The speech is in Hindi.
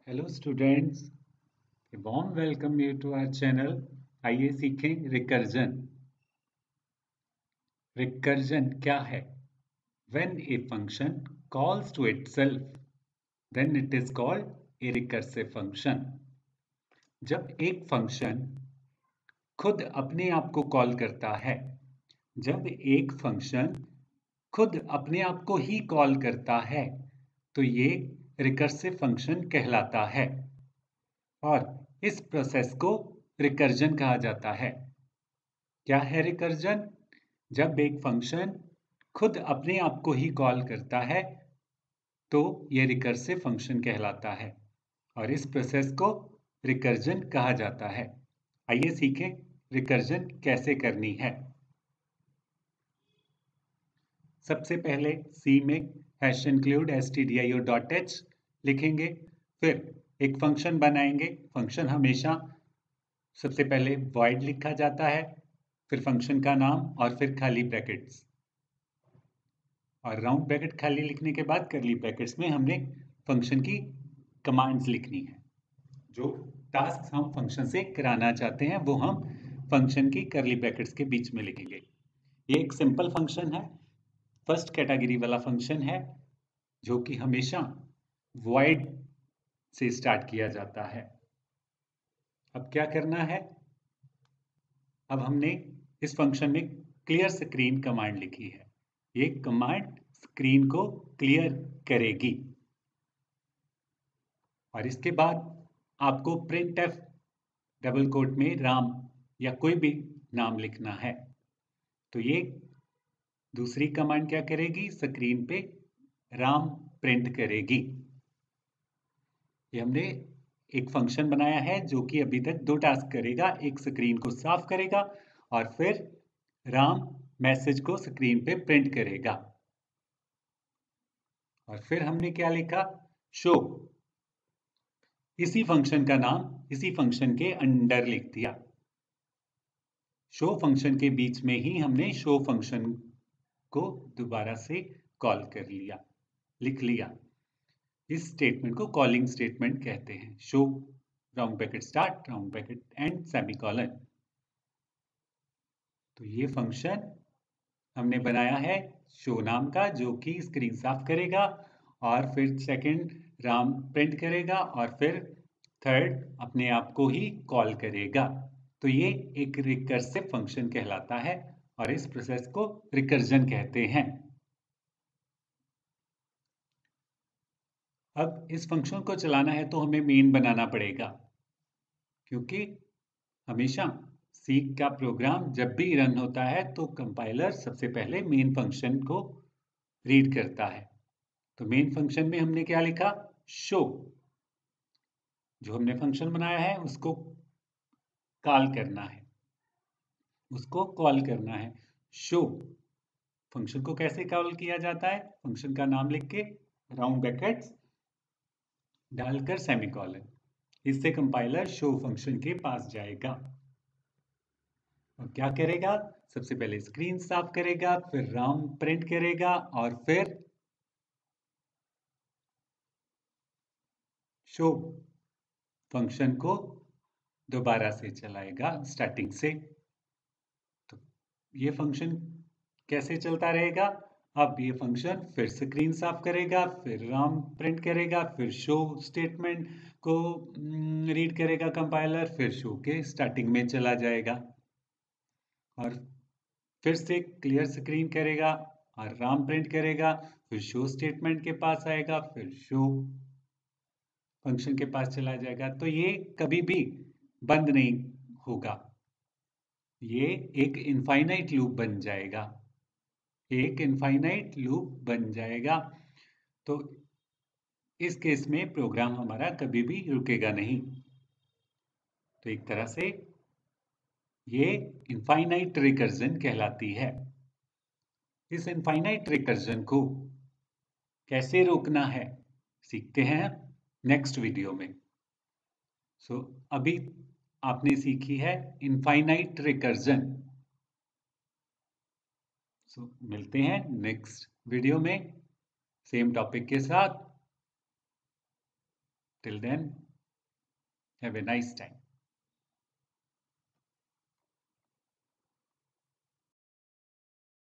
Hello students, a warm welcome you to our channel. आइए सीखें रिकर्जन। रिकर्जन क्या है? When a function calls to itself, then it is called a recursive function. जब एक फंक्शन खुद अपने आप को कॉल करता है, जब एक फंक्शन खुद अपने आप को ही कॉल करता है, तो ये रिकर्सिव फंक्शन कहलाता है और इस प्रोसेस को रिकर्जन कहा जाता है। क्या है रिकर्जन? जब एक फंक्शन खुद अपने आप को ही कॉल करता है तो यह रिकर्सिव फंक्शन कहलाता है और इस प्रोसेस को रिकर्जन कहा जाता है। आइए सीखें रिकर्जन कैसे करनी है। सबसे पहले C में #include stdio.h लिखेंगे, फिर एक फंक्शन बनाएंगे। फंक्शन हमेशा सबसे पहले void लिखा जाता है, फिर फंक्शन का नाम और फिर खाली ब्रैकेट्स, और राउंड ब्रैकेट खाली लिखने के बाद करली ब्रैकेट्स में हमने फंक्शन की कमांड्स लिखनी है। जो टास्क हम फंक्शन से कराना चाहते हैं वो हम फंक्शन की करली ब्रैकेट्स के बीच में लिखेंगे। ये एक सिंपल फंक्शन है, फर्स्ट कैटेगरी वाला फंक्शन है जो कि हमेशा void से स्टार्ट किया जाता है। अब क्या करना है? अब हमने इस फंक्शन में क्लियर स्क्रीन कमांड लिखी है। ये कमांड स्क्रीन को क्लियर करेगी और इसके बाद आपको printf डबल कोट में राम या कोई भी नाम लिखना है। तो ये दूसरी कमांड क्या करेगी? स्क्रीन पे राम प्रिंट करेगी। ये हमने एक फंक्शन बनाया है जो कि अभी तक दो टास्क करेगा, एक स्क्रीन को साफ करेगा और फिर राम मैसेज को स्क्रीन पे प्रिंट करेगा। और फिर हमने क्या लिखा? शो। इसी फंक्शन का नाम इसी फंक्शन के अंडर लिख दिया। शो फंक्शन के बीच में ही हमने शो फंक्शन को दोबारा से कॉल कर लिया, लिख लिया। इस स्टेटमेंट को कॉलिंग स्टेटमेंट कहते हैं। Show round bracket start round bracket and semicolon. तो ये फंक्शन हमने बनाया है शो नाम का, जो कि स्क्रीन साफ करेगा और फिर सेकंड राम प्रिंट करेगा और फिर थर्ड अपने आप को ही कॉल करेगा। तो ये एक रिकर्सिव फंक्शन कहलाता है और इस प्रोसेस को रिकर्जन कहते हैं। अब इस फंक्शन को चलाना है तो हमें मेन बनाना पड़ेगा, क्योंकि हमेशा C का प्रोग्राम जब भी रन होता है तो कंपाइलर सबसे पहले मेन फंक्शन को रीड करता है। तो मेन फंक्शन में हमने क्या लिखा? शो। जो हमने फंक्शन बनाया है उसको कॉल करना है, उसको कॉल करना है। शो फंक्शन को कैसे कॉल किया जाता है? फंक्शन का नाम लिख के राउंड ब्रैकेट्स डालकर सेमीकोलन। इससे कंपाइलर शो फंक्शन के पास जाएगा और क्या करेगा? सबसे पहले स्क्रीन साफ करेगा, फिर राम प्रिंट करेगा और फिर शो फंक्शन को दोबारा से चलाएगा स्टार्टिंग से। तो ये फंक्शन कैसे चलता रहेगा? अब ये फंक्शन फिर स्क्रीन साफ करेगा, फिर राम प्रिंट करेगा, फिर शो स्टेटमेंट को रीड करेगा कंपाइलर, फिर शो के स्टार्टिंग में चला जाएगा और फिर से क्लियर स्क्रीन करेगा और राम प्रिंट करेगा, फिर शो स्टेटमेंट के पास आएगा, फिर शो फंक्शन के पास चला जाएगा। तो ये कभी भी बंद नहीं होगा, ये एक इनफाइनाइट लूप बन जाएगा, एक इनफाइनाइट लूप बन जाएगा। तो इस केस में प्रोग्राम हमारा कभी भी रुकेगा नहीं। तो एक तरह से ये इनफाइनाइट रिकर्जन कहलाती है। इस इनफाइनाइट रिकर्जन को कैसे रोकना है सीखते हैं नेक्स्ट वीडियो में। सो अभी आपने सीखी है इनफाइनाइट रिकर्जन। सो मिलते हैं नेक्स्ट वीडियो में सेम टॉपिक के साथ। Till then have a nice time.